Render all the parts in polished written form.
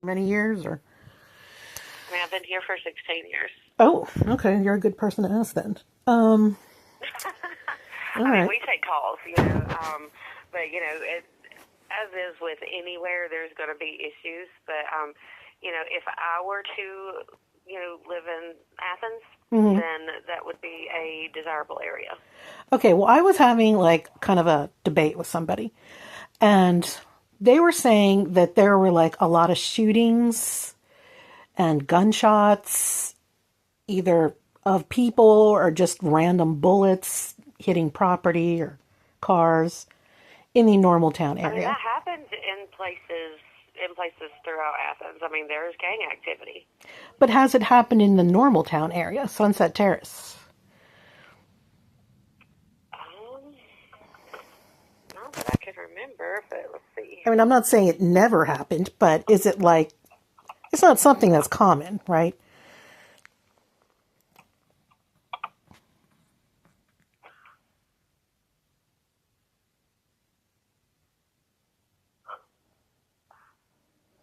Many years, or? I mean, I've been here for 16 years. Oh, okay. You're a good person to ask then. All I mean, right. we take calls, but as is with anywhere, there's going to be issues. But if I were to, live in Athens, Mm-hmm. then that would be a desirable area. Okay. Well, I was having like kind of a debate with somebody, and they were saying that there were like a lot of shootings and gunshots, either of people or just random bullets hitting property or cars in the Normal Town I mean, area. that happens in places throughout Athens. I mean, there's gang activity. But has it happened in the Normal Town area, Sunset Terrace? Um, Not that I can remember, but let's see. I mean, I'm not saying it never happened, but is it like, it's not something that's common, right?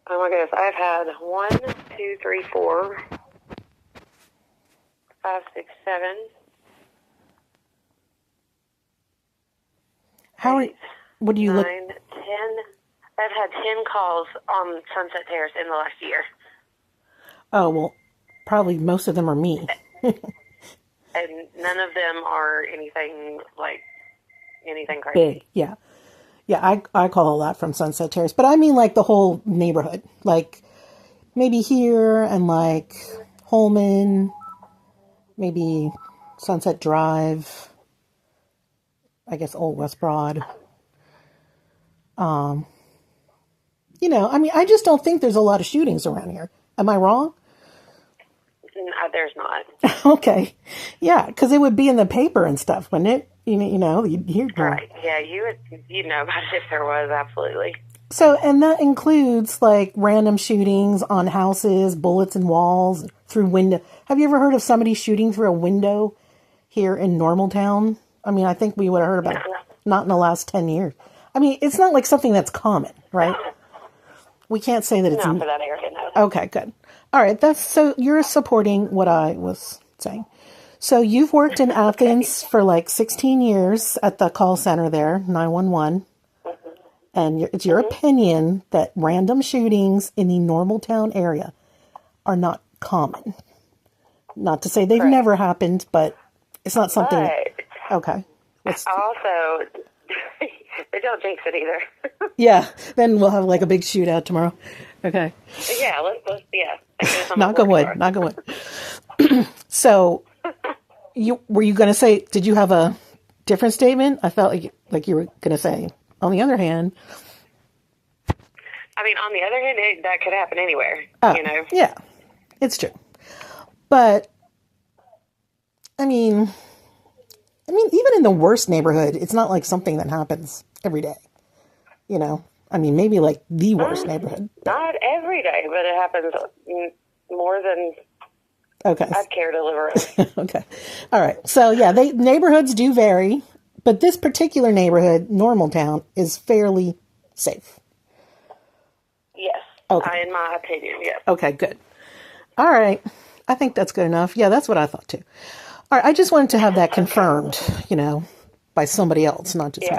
Oh my goodness, I've had 1, 2, 3, 4, 5, 6, 7, How are, 8, what do you 9, look? 10. I've had 10 calls on Sunset Terrace in the last year. Oh, well, probably most of them are me. And none of them are anything crazy. Big, yeah. Yeah, I call a lot from Sunset Terrace, but I mean like the whole neighborhood. Like maybe here and like Holman, maybe Sunset Drive, I guess Old West Broad. I mean, I just don't think there's a lot of shootings around here. Am I wrong? No, there's not. Okay. Yeah, because it would be in the paper and stuff, wouldn't it? You'd hear more. Right. Yeah, you'd know about it if there was, absolutely. So, and that includes like random shootings on houses, bullets in walls, through window. Have you ever heard of somebody shooting through a window here in Normal Town? I mean, I think we would have heard about it. Not in the last 10 years. I mean, it's not like something that's common, right? We can't say that it's... Not for that area, no. Okay, good. All right, so you're supporting what I was saying. So you've worked in Athens for like 16 years at the call center there, 911. And it's your opinion that random shootings in the Normal Town area are not common. Not to say they've Right. never happened, but it's not something that... But Okay. also, they don't jinx it either. Yeah, then we'll have like a big shootout tomorrow. Okay. Yeah, let's Knock on wood. Knock on wood. So, were you going to say? Did you have a different statement? I felt like you were going to say. On the other hand, I mean, on the other hand, that could happen anywhere. Yeah, it's true. But I mean, even in the worst neighborhood, it's not like something that happens every day. I mean, maybe like the worst neighborhood. Not every day, but it happens more than Okay. I'd care to live around. Okay. All right. So yeah, neighborhoods do vary, but this particular neighborhood, Normal Town, is fairly safe. Yes. Okay. In my opinion, yes. Okay, good. All right. I think that's good enough. Yeah, that's what I thought too. All right. I just wanted to have that confirmed, by somebody else, not just me.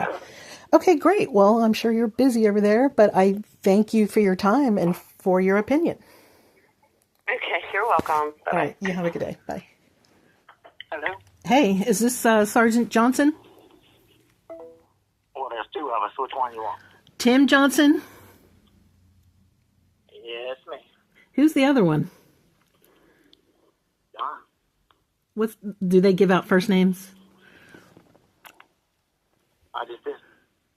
Okay, great. Well, I'm sure you're busy over there, but I thank you for your time and for your opinion. Okay, you're welcome. Bye-bye. All right. You have a good day. Bye. Hello? Hey, is this Sergeant Johnson? Well, there's two of us. Which one you want? Tim Johnson? Yes, me. Who's the other one? John. Do they give out first names? I just did.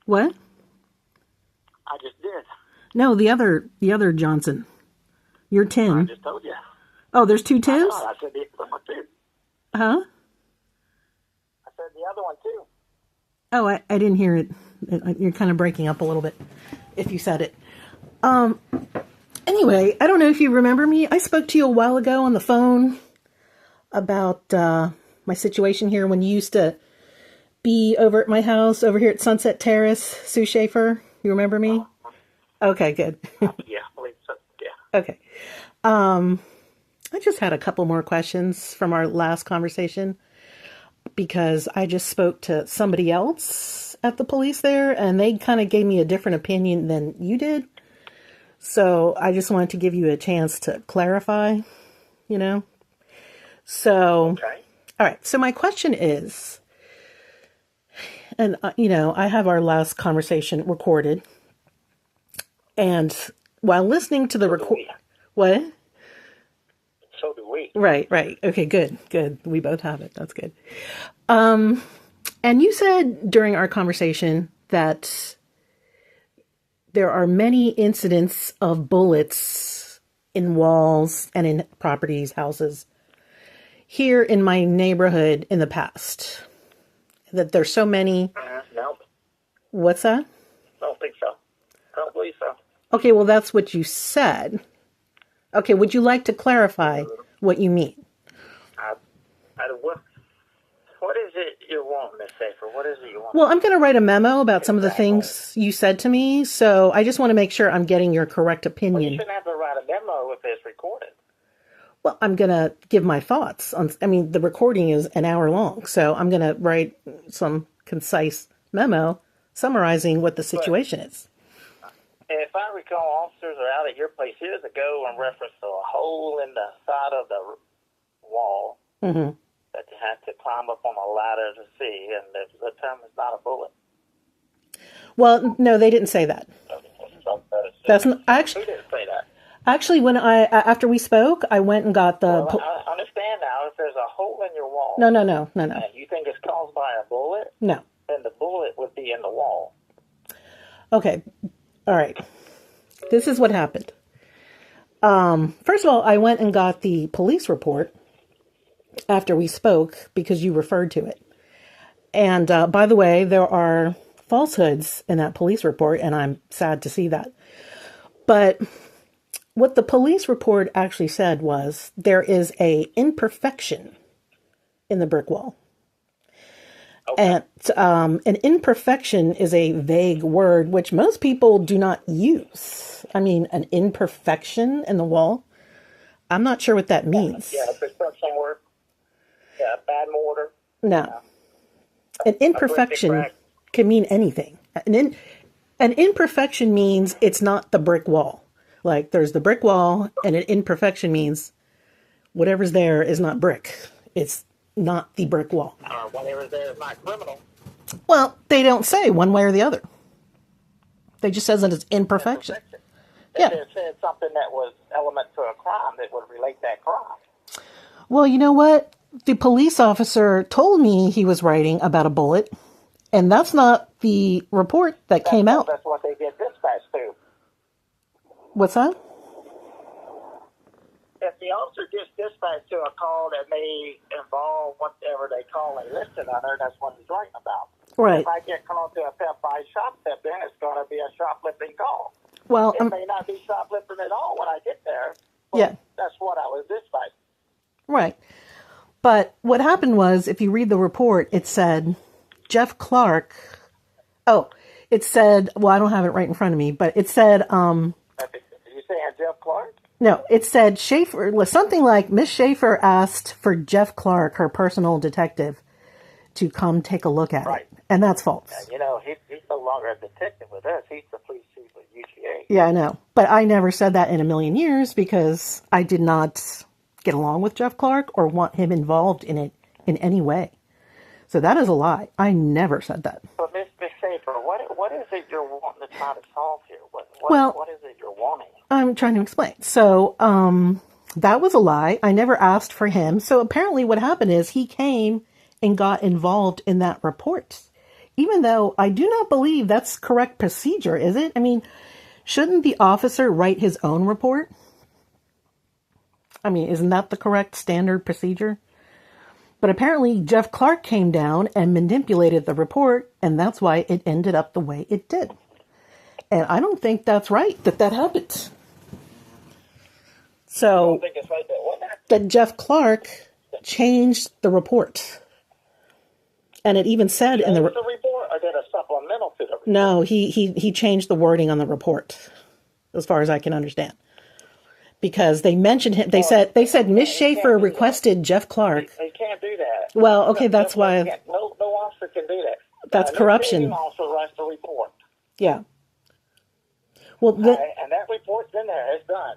What? I just did. No, the other Johnson. You're I Tim. just told you. Oh, there's two Tims? I said the other one too. Huh? I said the other one too. Oh, I didn't hear it. You're kind of breaking up a little bit if you said it. Anyway, I don't know if you remember me. I spoke to you a while ago on the phone about my situation here when you used to be over at my house over here at Sunset Terrace, Sue Schaefer. You remember me? Okay, good. Yeah, I believe so. Yeah. Okay. Um, I just had a couple more questions from our last conversation because I just spoke to somebody else at the police there and they kind of gave me a different opinion than you did. So I just wanted to give you a chance to clarify, you know? So, Okay. all right. So my question is, and I have our last conversation recorded, and while listening to the So do record, we. what? So do we. Right, right. Okay, good, good. We both have it. That's good. And you said during our conversation that there are many incidents of bullets in walls and in properties, houses here in my neighborhood in the past. That there's so many. No, What's that? I don't think so. I don't believe so. Okay, well, that's what you said. Okay, would you like to clarify what you mean? What is it you want, Miss Safer? What is it you want? Well, I'm going to write a memo about some of the things you said to me, so I just want to make sure I'm getting your correct Well, you opinion. shouldn't have to write a memo if it's recorded. Well, I'm going to give my thoughts on, I mean, the recording is an hour long, so I'm going to write some concise memo summarizing what the situation is. If I recall, officers are out at your place years ago in reference to a hole in the side of the wall Mm-hmm. that you had to climb up on a ladder to see, and the term is not a bullet. Well, no, they didn't say that. That's not, Who didn't say that? actually when after we spoke, I went and got the. Well, I understand now. If there's a hole in your wall, No. and you think it's caused by a bullet, No. then the bullet would be in the wall. Okay. All right. This is what happened. First of all, I went and got the police report after we spoke because you referred to it. And by the way, there are falsehoods in that police report, and I'm sad to see that. But what the police report actually said was there is a imperfection in the brick wall. Okay. And an imperfection is a vague word which most people do not use. I mean, an imperfection in the wall? I'm not sure what that means. Yeah, construction work. Yeah, bad mortar. No. An imperfection can mean anything. An imperfection means it's not the brick wall. Like there's the brick wall, and an imperfection means whatever's there is not brick. It's not the brick wall. Whatever's there is not criminal. Well, they don't say one way or the other. They just says that it's imperfection. If it said something that was element to a crime, that would relate that crime. Well, you know what? The police officer told me he was writing about a bullet, and that's not the report that came out. That's what they get dispatched to. What's that? If the officer gets dispatched to a call that may involve whatever they call a listed under, that's what he's writing about. Right. If I get called to a pep by shoplifting, it's going to be a shoplifting call. Well, It may not be shoplifting at all when I get there. But yeah. That's what I was dispatched. Right. But what happened was, if you read the report, it said Jeff Clark. Oh, it said, well, I don't have it right in front of me, but it said, You saying Jeff Clark? no, it said Schaefer, something like Miss Schaefer asked for Jeff Clark, her personal detective, to come take a look at it. And that's false. You know, he's no longer a detective with us. He's the police chief of UGA. Yeah, I know. But I never said that in a million years because I did not get along with Jeff Clark or want him involved in it in any way. So that is a lie. I never said that. But Miss Schaefer, what is it you're wanting to try to solve here? What is it you're wanting? I'm trying to explain. So that was a lie. I never asked for him. So apparently what happened is he came and got involved in that report. Even though I do not believe that's correct procedure, is it? I mean, shouldn't the officer write his own report? I mean, isn't that the correct standard procedure? But apparently Jeff Clark came down and manipulated the report, and that's why it ended up the way it did. And I don't think that's right that happened. So, I think it's right there. that Jeff Clark changed the report. And it even said in the report, or did a supplemental to the report? No, he changed the wording on the report, as far as I can understand. because they mentioned him. They said Miss Schaefer requested Jeff Clark. They can't do that. Well, okay, that's why. No officer can do that. That's corruption. The officer writes the report. Yeah. Well, And that report's in there. It's done.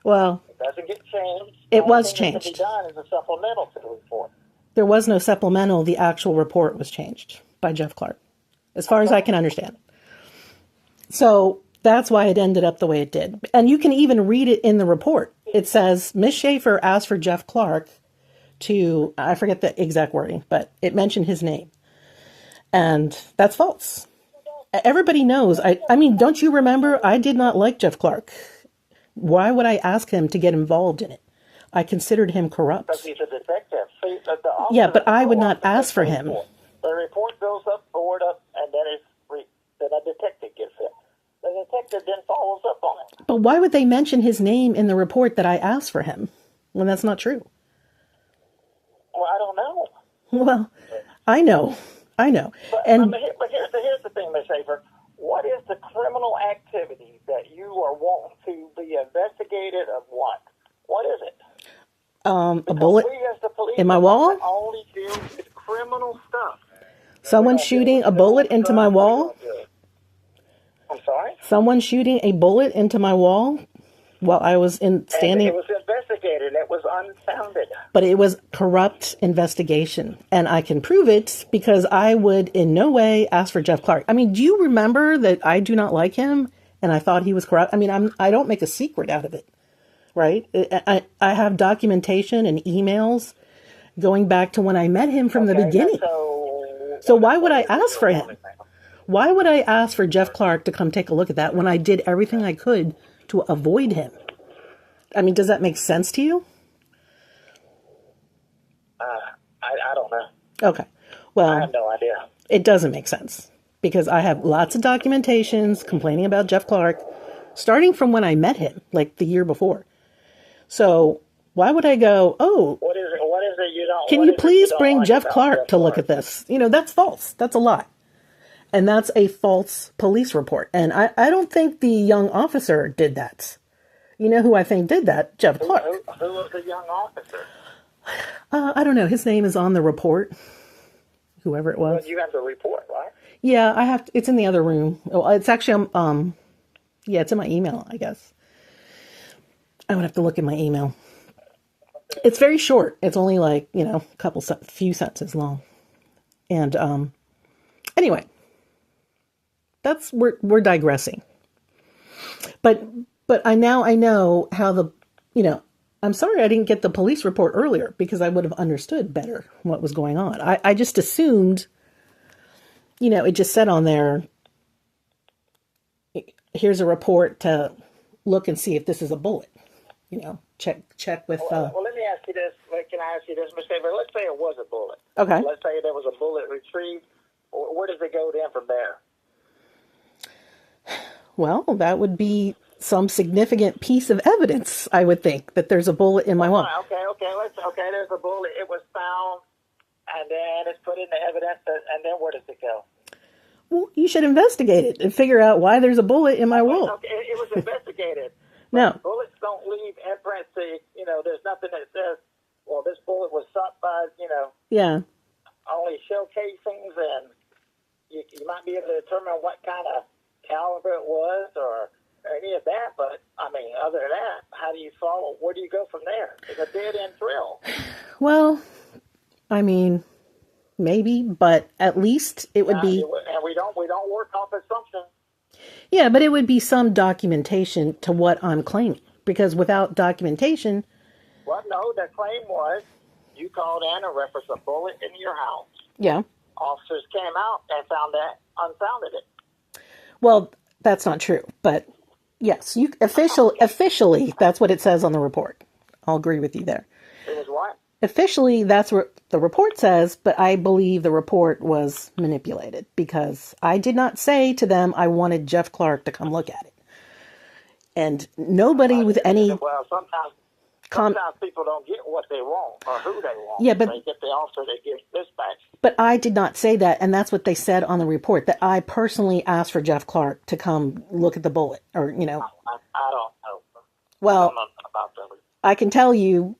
Well, it doesn't get changed. It was changed. What can changed. be done is a supplemental to the report. There was no supplemental. The actual report was changed by Jeff Clark, as far as I can understand. So that's why it ended up the way it did. And you can even read it in the report. It says Miss Schaefer asked for Jeff Clark to, I forget the exact wording, but it mentioned his name. And that's false. Everybody knows. I mean, don't you remember? I did not like Jeff Clark. Why would I ask him to get involved in it? I considered him corrupt. Because he's a detective. See, Yeah, but I would not ask for him. The report goes up, forward up, and then then a detective gets it. The detective then follows up on it. But why would they mention his name in the report that I asked for him when that's not true? Well, I don't know. Well, I know. But here's the thing, Ms. Schaefer. What is the criminal activity that you are wanting to be investigated of what? What is it? A bullet we as the police in my wall? only deal with criminal stuff. Someone shooting a bullet into my wall? I'm sorry? Someone shooting a bullet into my wall while I was standing. And it was investigated. It was unfounded. But it was corrupt investigation. And I can prove it because I would in no way ask for Jeff Clark. I mean, do you remember that I do not like him and I thought he was corrupt? I mean, I don't make a secret out of it, right? I have documentation and emails going back to when I met him from the beginning. So why would I ask for him? Why would I ask for Jeff Clark to come take a look at that when I did everything I could to avoid him? I mean, does that make sense to you? I don't know. Okay. Well, I have no idea. It doesn't make sense because I have lots of documentations complaining about Jeff Clark starting from when I met him, like the year before. So why would I go, oh, What is it you don't? can you please bring Jeff Clark to look at this? You know, that's false. That's a lie. And that's a false police report. And I don't think the young officer did that. You know who I think did that? Jeff Clark. Who was the young officer? I don't know. His name is on the report. Whoever it was. Well, you have the report, right? Yeah, I have. It's in the other room. Oh, it's actually yeah, it's in my email, I guess. I would have to look at my email. It's very short. It's only like, you know, few sentences long. And anyway, we're digressing. But I know how I'm sorry I didn't get the police report earlier because I would have understood better what was going on. I just assumed, it just said on there, here's a report to look and see if this is a bullet. Check with... Well, let me ask you this. Can I ask you this, Mr. David? Let's say it was a bullet. Okay. Let's say there was a bullet retrieved. Where does it go then from there? Well, that would be some significant piece of evidence, I would think, that there's a bullet in my wall. Okay. There's a bullet. It was found, and then it's put in the evidence, and then where does it go? Well, you should investigate it and figure out why there's a bullet in my wall. Okay, it was investigated. No. Bullets don't leave imprints. There's nothing that says, well, this bullet was shot by, Yeah. only shell casings, and you might be able to determine what kind of caliber it was or any of that. But, other than that, how do you follow? Where do you go from there? It's a dead-end thrill. Well, maybe, but at least it would be... And we don't work off assumptions. Yeah, but it would be some documentation to what I'm claiming. Because without documentation... Well, no, the claim was you called in and referenced a bullet in your house. Yeah. Officers came out and unfounded it. Well, that's not true. But yes, officially, that's what it says on the report. I'll agree with you there. It was what? Officially, that's what the report says, but I believe the report was manipulated because I did not say to them I wanted Jeff Clark to come look at it. And nobody with any... Well, sometimes people don't get what they want or who they want. Yeah, but... They get the officer, they get dispatched. But I did not say that, and that's what they said on the report, that I personally asked for Jeff Clark to come look at the bullet, or, I don't know. Well, I don't know about I can tell you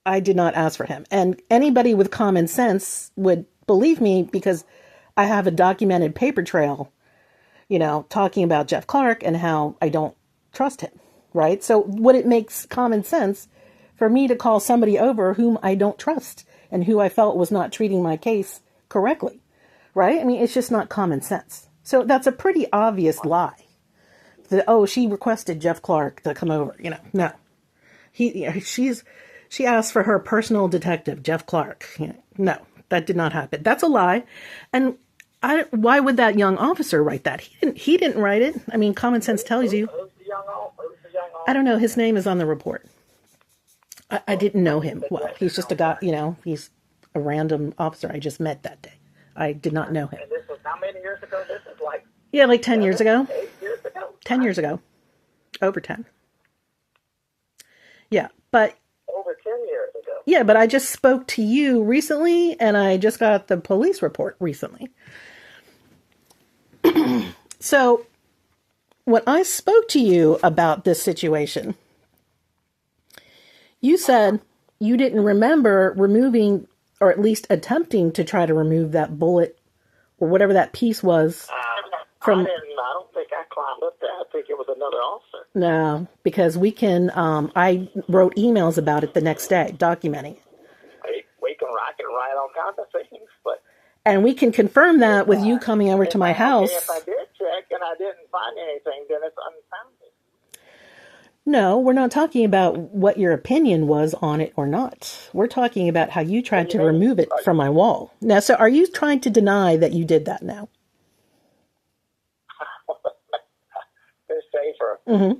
I did not ask for him. And anybody with common sense would believe me because I have a documented paper trail, talking about Jeff Clark and how I don't trust him, right? So would it makes common sense for me to call somebody over whom I don't trust and who I felt was not treating my case correctly, right? I mean, it's just not common sense. So that's a pretty obvious lie. She requested Jeff Clark to come over. No. She asked for her personal detective, Jeff Clark. No, that did not happen. That's a lie. And why would that young officer write that? He didn't write it. I mean, common sense tells you. Who's the young officer? I don't know. His name is on the report. I didn't know him. Well, he's just a guy, he's a random officer I just met that day. I did not know him. And this was how many years ago? This is like... Yeah, like 10 years ago. 8 years ago? 10 years ago. Over 10. Yeah, but... Over 10 years ago. Yeah, but I just spoke to you recently, and I just got the police report recently. So, when I spoke to you about this situation, you said you didn't remember removing, or at least attempting to try to remove that bullet, or whatever that piece was. I don't think I climbed up there. I think it was another officer. No, because I wrote emails about it the next day, documenting it. I can write all kinds of things, but... And we can confirm that with you coming over to my house. If I did check and I didn't find anything, then it's unfounded. No, we're not talking about what your opinion was on it or not. We're talking about how you tried to remove it from my wall. Now, so are you trying to deny that you did that now? It's safer. Mm-hmm.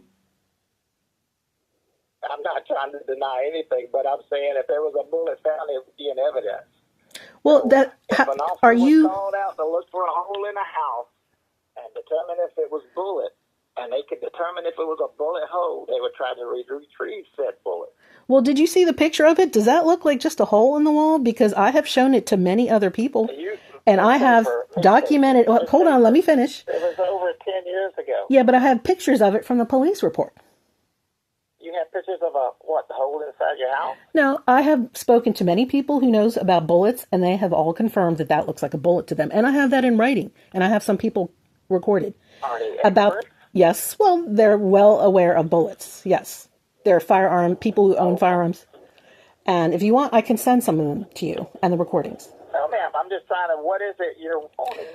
I'm not trying to deny anything, but I'm saying if there was a bullet found, it would be in evidence. Well, if an officer are you was called out to look for a hole in a house and determine if it was bullet, and they could determine if it was a bullet hole, they would try to retrieve said bullet. Well, did you see the picture of it? Does that look like just a hole in the wall? Because I have shown it to many other people, and I have documented... Hold on, let me finish. It was over 10 years ago. Yeah, but I have pictures of it from the police report. You have pictures of the hole inside your house? No, I have spoken to many people who knows about bullets, and they have all confirmed that looks like a bullet to them. And I have that in writing, and I have some people recorded. Are they about experts? Yes, well, they're well aware of bullets. Yes, they're people who own firearms. And if you want, I can send some of them to you and the recordings. No, ma'am. I'm just trying to. What is it you're wanting?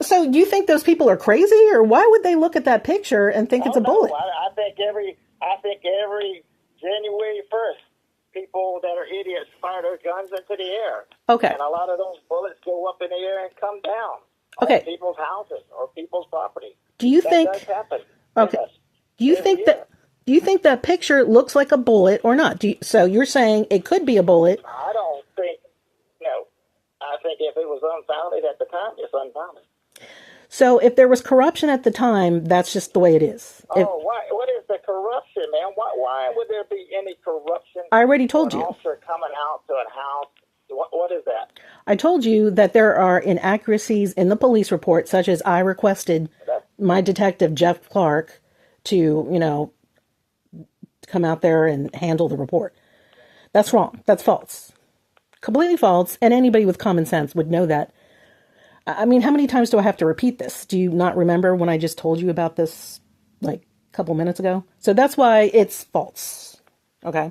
So you think those people are crazy, or why would they look at that picture and think it's a bullet? I think every January 1st, people that are idiots fire their guns into the air. Okay. And a lot of those bullets go up in the air and come down. Okay. On people's houses or people's property. Do you think? That does happen. Okay. Yes. Do you think that picture looks like a bullet or not? So you're saying it could be a bullet? I don't think. No. I think if it was unfounded at the time, it's unfounded. So if there was corruption at the time, that's just the way it is. What is the corruption, man? Why would there be any corruption? I already told you. An officer coming out to a house. What is that? I told you that there are inaccuracies in the police report, such as I requested my detective, Jeff Clark, to, come out there and handle the report. That's wrong. That's false. Completely false. And anybody with common sense would know that. I mean, how many times do I have to repeat this? Do you not remember when I just told you about this, like, a couple minutes ago? So that's why it's false. Okay?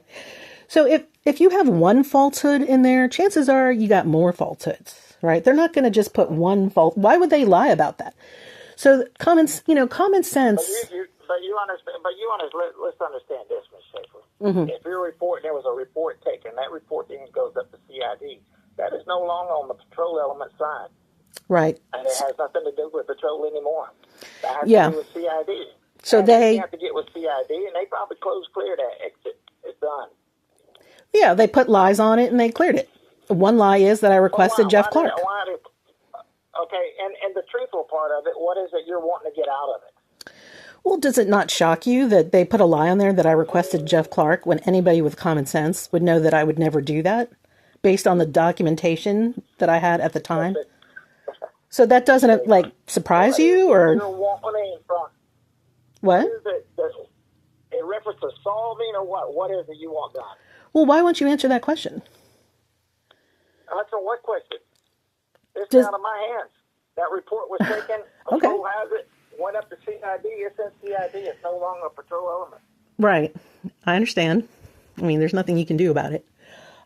So if you have one falsehood in there, chances are you got more falsehoods, right? They're not going to just put one false. Why would they lie about that? So common sense. But you understand. Let's understand this, Ms. Schaefer. Mm-hmm. If there was a report taken, that report then goes up to CID. That is no longer on the patrol element side. Right. And it has nothing to do with patrol anymore. That has to do with CID. So and they have to get with CID, and they probably cleared that exit. It's done. Yeah, they put lies on it and they cleared it. One lie is that I requested Jeff Clark. Okay, and the truthful part of it, what is it you're wanting to get out of it? Well, does it not shock you that they put a lie on there that I requested Jeff Clark when anybody with common sense would know that I would never do that based on the documentation that I had at the time? So that doesn't, surprise you, or? You're wanting from. What? in reference to solving or what? What is it you want done? Well, why won't you answer that question? That's a what question? It's Does, out of my hands. That report was taken. Okay. Patrol has it. Went up to CID. It's in CID. It's no longer a patrol element. right. I understand. I mean, there's nothing you can do about it.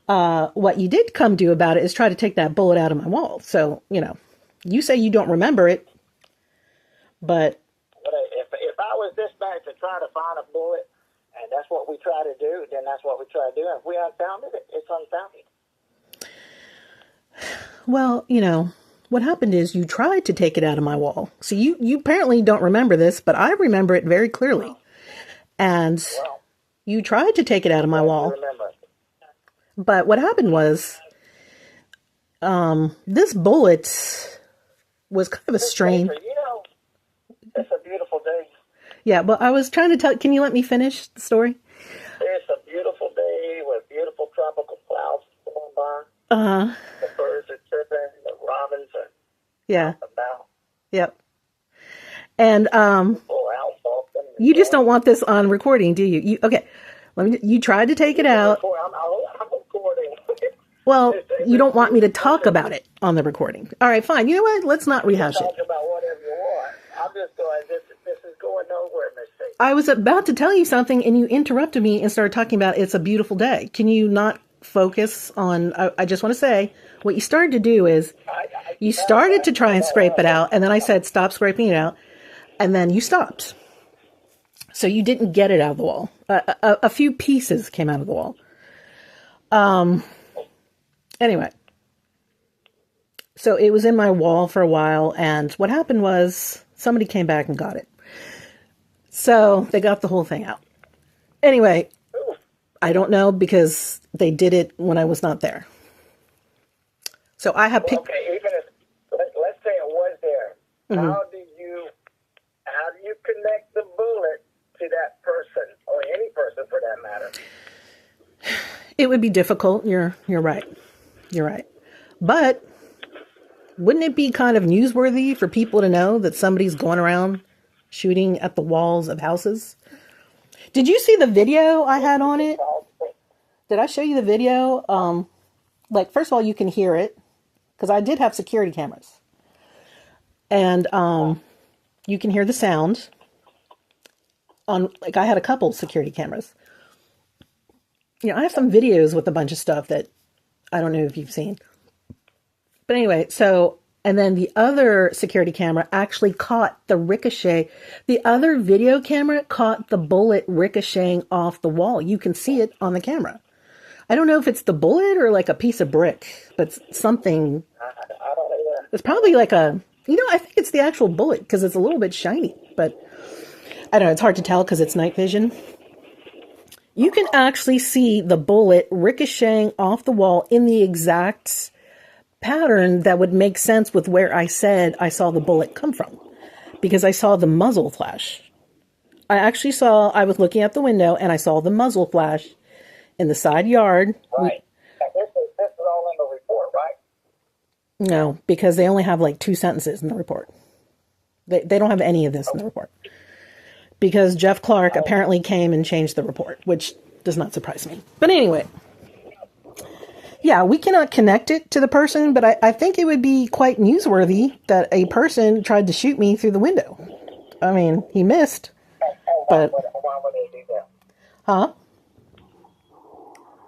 What you did come do about it is try to take that bullet out of my wall. So, you say you don't remember it, but If I was dispatched to try to find a bullet, and that's what we try to do, then that's what we try to do. And if we unfounded it, it's unfounded. well, what happened is you tried to take it out of my wall. So you apparently don't remember this, but I remember it very clearly. And you tried to take it out of my wall. Remember. But what happened was, this bullet was kind of a strain. It's a beautiful day. Yeah, but I was trying to tell, can you let me finish the story? It's a beautiful day with beautiful tropical clouds going by. Uh-huh. The birds are chirping, the robins are Yeah. about. Yep. And, you just don't want this on recording, do you? Okay. You tried to take it out. I'm recording. Well, you don't want me to talk about it on the recording. All right, fine. You know what? Let's not rehash it. Talk about whatever you want. I'm just going, this is going nowhere, Miss C. I was about to tell you something, and you interrupted me and started talking about it's a beautiful day. Can you not focus on, I just want to say, what you started to do is, you started to try and scrape it out, and then I said, stop scraping it out, and then you stopped. So you didn't get it out of the wall. A few pieces came out of the wall. Anyway, so it was in my wall for a while, and what happened was somebody came back and got it. So they got the whole thing out. Anyway, I don't know because they did it when I was not there. So I have picked. Okay, even if let's say it was there, Mm-hmm. how do you connect the bullet to that person or any person for that matter? It would be difficult. You're right. You're right. But wouldn't it be kind of newsworthy for people to know that somebody's going around shooting at the walls of houses? Did you see the video I had on it? Did I show you the video? First of all, you can hear it because I did have security cameras. And you can hear the sound I had a couple security cameras. I have some videos with a bunch of stuff that I don't know if you've seen. But anyway, and then the other security camera actually caught the ricochet. The other video camera caught the bullet ricocheting off the wall. You can see it on the camera. I don't know if it's the bullet or like a piece of brick, but something. I don't either. It's probably like I think it's the actual bullet because it's a little bit shiny, but I don't know. It's hard to tell because it's night vision. You can actually see the bullet ricocheting off the wall in the exact pattern that would make sense with where I said I saw the bullet come from, because I saw the muzzle flash. I was looking out the window and I saw the muzzle flash in the side yard. Right. This is all in the report, right? No, because they only have like 2 sentences in the report. They don't have any of this in the report. Because Jeff Clark apparently came and changed the report, which does not surprise me. But anyway, yeah, we cannot connect it to the person, but I think it would be quite newsworthy that a person tried to shoot me through the window. I mean, he missed, but... Why would they do that? Huh?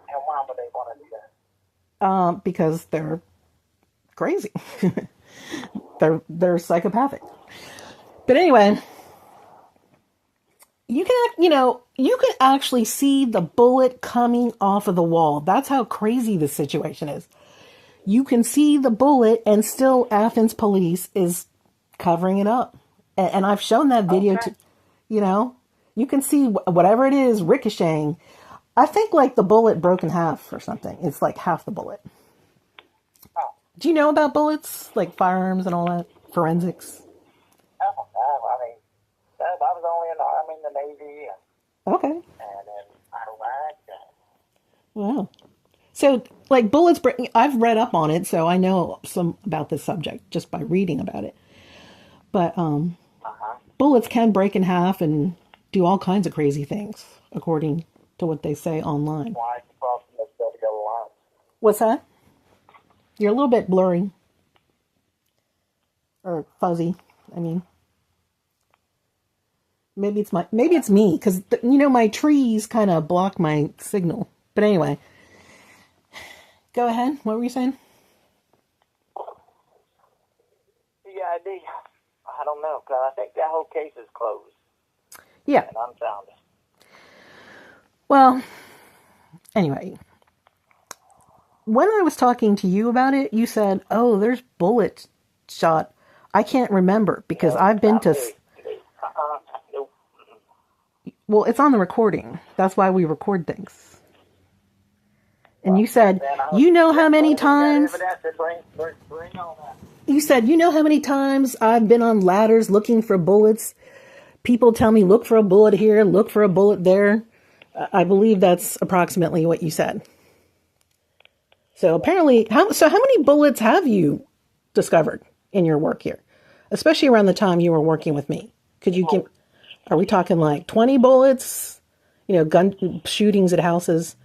And why would they want to do that? Because they're crazy. They're psychopathic. But anyway... You can actually see the bullet coming off of the wall. That's how crazy this situation is. You can see the bullet and still Athens police is covering it up. And I've shown that video to, you can see whatever it is ricocheting. I think like the bullet broke in half or something. It's like half the bullet. Do you know about bullets, like firearms and all that? Forensics? I was only in the Army and the Navy. Okay. And then Iraq. Wow. So, like bullets, I've read up on it, so I know some about this subject just by reading about it. But bullets can break in half, and do all kinds of crazy things, according to what they say online. Why is crossing those together lines? What's that? You're a little bit blurry. Or fuzzy, I mean. Maybe it's me, because, my trees kind of block my signal. But anyway. Go ahead. What were you saying? CID. I don't know, because I think that whole case is closed. Yeah. And unfounded. Well, anyway. When I was talking to you about it, you said, oh, there's bullet shot. I can't remember, because I've been to... Nope. Well, it's on the recording. That's why we record things. And you said, you know how many times... You said, you know how many times I've been on ladders looking for bullets? People tell me, look for a bullet here, look for a bullet there. I believe that's approximately what you said. So apparently, how many bullets have you discovered in your work here? Especially around the time you were working with me. Could you give... Are we talking like 20 bullets? Gun shootings at houses?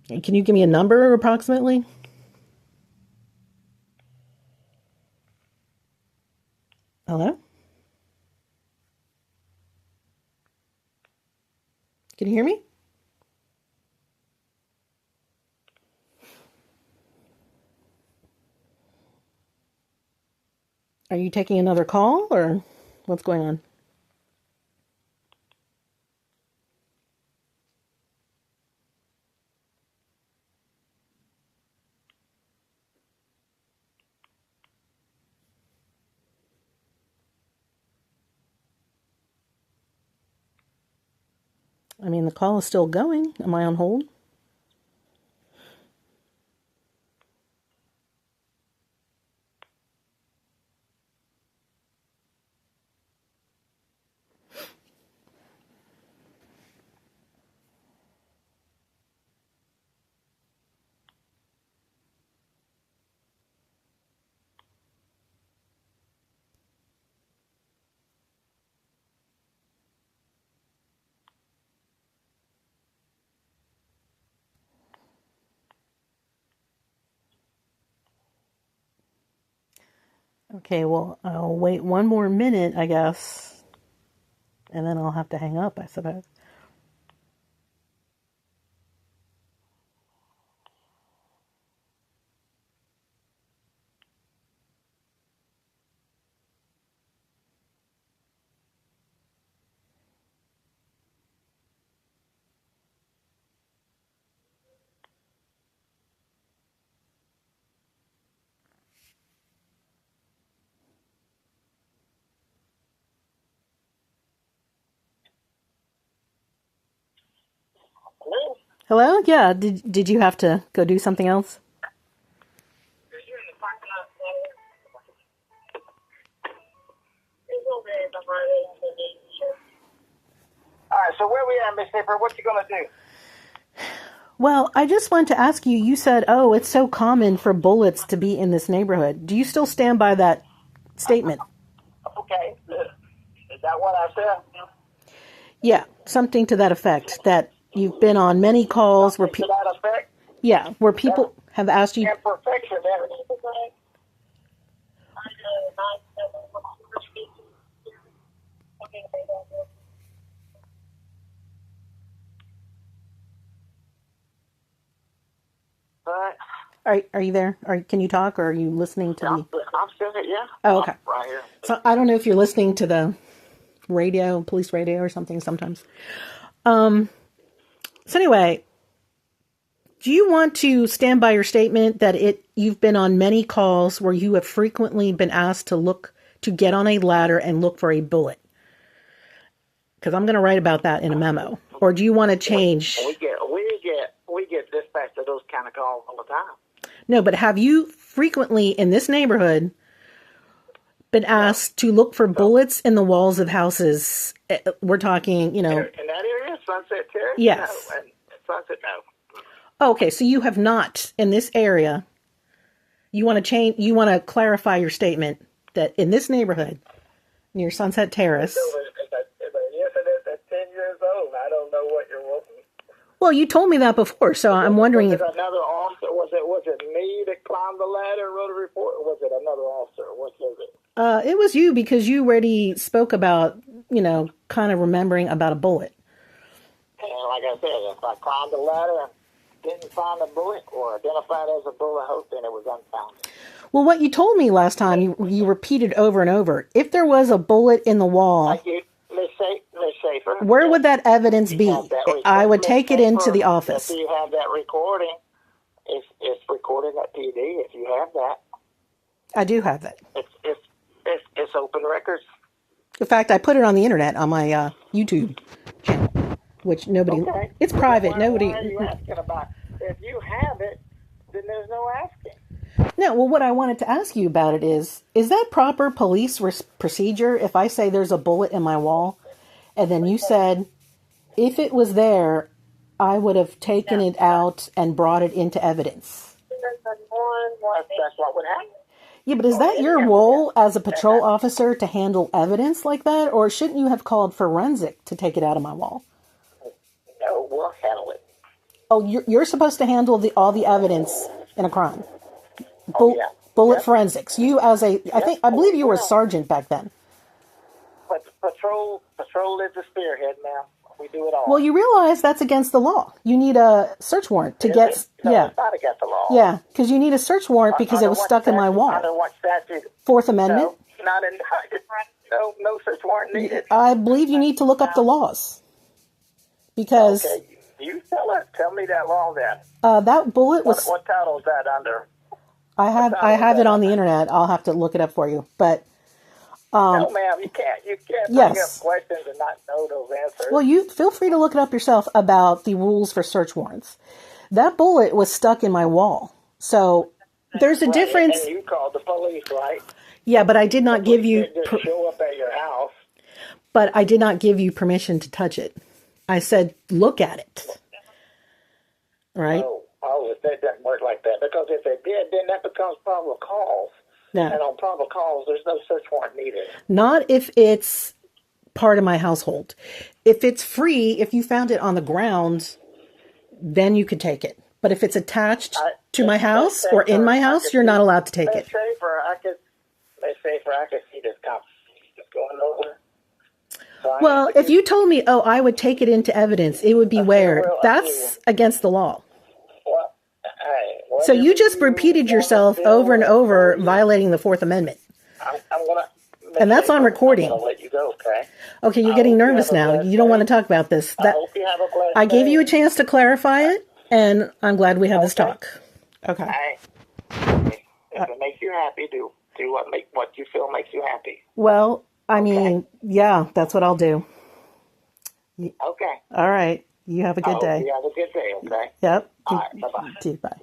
Can you give me a number approximately? Hello? Can you hear me? Are you taking another call, or what's going on? I mean, the call is still going. Am I on hold? Okay, well, I'll wait one more minute, I guess, and then I'll have to hang up, I suppose. Hello? Hello? Yeah, did you have to go do something else? You're in the parking lot. All right, so where we at, Miss Hipper? What you gonna do? Well, I just wanted to ask you, you said, oh, it's so common for bullets to be in this neighborhood. Do you still stand by that statement? Okay. Is that what I said? Yeah, something to that effect, that you've been on many calls where To people... that effect? Yeah, where people have asked you... Imperfection there. But Are you there? Can you talk, or are you listening to the... I'm still here, yeah. Oh, okay. I'm right here. So I don't know if you're listening to the radio, police radio or something sometimes. So anyway, do you want to stand by your statement that you've been on many calls where you have frequently been asked to get on a ladder and look for a bullet? Because I'm going to write about that in a memo. Or do you want to change? We get dispatched to those kind of calls all the time. No, but have you frequently in this neighborhood been asked to look for bullets in the walls of houses? We're talking, In that area, Sunset Terrace? Yes. No, and Sunset, no. Oh, okay, so you have not in this area. You want to clarify your statement that in this neighborhood near Sunset Terrace. Is Well, you told me that before, so I'm wondering Was if it another officer? Was it me that climbed the ladder and wrote a report, or was it another officer? What was it? it was you because you already spoke about, kind of remembering about a bullet. And like I said, if I climbed the ladder and didn't find a bullet or identified as a bullet hole, then it was unfounded. Well, what you told me last time, you repeated over and over. If there was a bullet in the wall, Miss Schaefer, where would that evidence be? I would take it into the office. If you have that recording, it's recorded at PD. If you have that, I do have that. It's open records. In fact, I put it on the internet on my YouTube channel, which nobody. Okay. It's private. Why Nobody. are you asking about? If you have it, then there's no asking. No. Well, what I wanted to ask you about it is that proper police procedure? If I say there's a bullet in my wall, and then you said, if it was there, I would have taken it out and brought it into evidence. That's what would happen. Yeah, but is that your role as a patrol officer to handle evidence like that? Or shouldn't you have called forensic to take it out of my wall? No, we'll handle it. Oh, you're supposed to handle all the evidence in a crime. Bullet forensics. You as I believe you were a sergeant back then. But patrol is the spearhead now. We do it all. Well, you realize that's against the law. You need a search warrant to get. No, yeah. It's not against the law. Yeah, because you need a search warrant because it was stuck in my wall. Under what statute? Fourth Amendment. No search warrant needed. I believe you need to look up the laws. Because you tell me that law then. that bullet was. What title is that under? I have it on the internet. I'll have to look it up for you. But no, ma'am, you can't bring up questions and not know those answers. Well, you feel free to look it up yourself about the rules for search warrants. That bullet was stuck in my wall. So there's a difference. And you called the police, right? Yeah, but I did not give you. Just show up at your house. But I did not give you permission to touch it. I said, look at it. Right? It doesn't work like that. Because if it did, then that becomes probable cause. Yeah. And on probable cause, there's no search warrant needed. Not if it's part of my household. If it's free, if you found it on the ground, then you could take it. But if it's attached to my house or in my house, you're not allowed to take it. Let's say I could see this cop going over. Well, if you told me, I would take it into evidence, it would be weird. That's against the law. So you just repeated yourself over and over, violating the Fourth Amendment. And that's on recording. I'm gonna let you go, okay? Okay, you're getting nervous now. You don't want to talk about this. I hope you have a blessed I gave day. you a chance to clarify it, and I'm glad we had this talk. Okay. If it makes you happy, do what you feel makes you happy. Well, I mean, yeah, that's what I'll do. Okay. All right. You have a good day. You have a good day, okay? Yep. All right, bye-bye. Bye.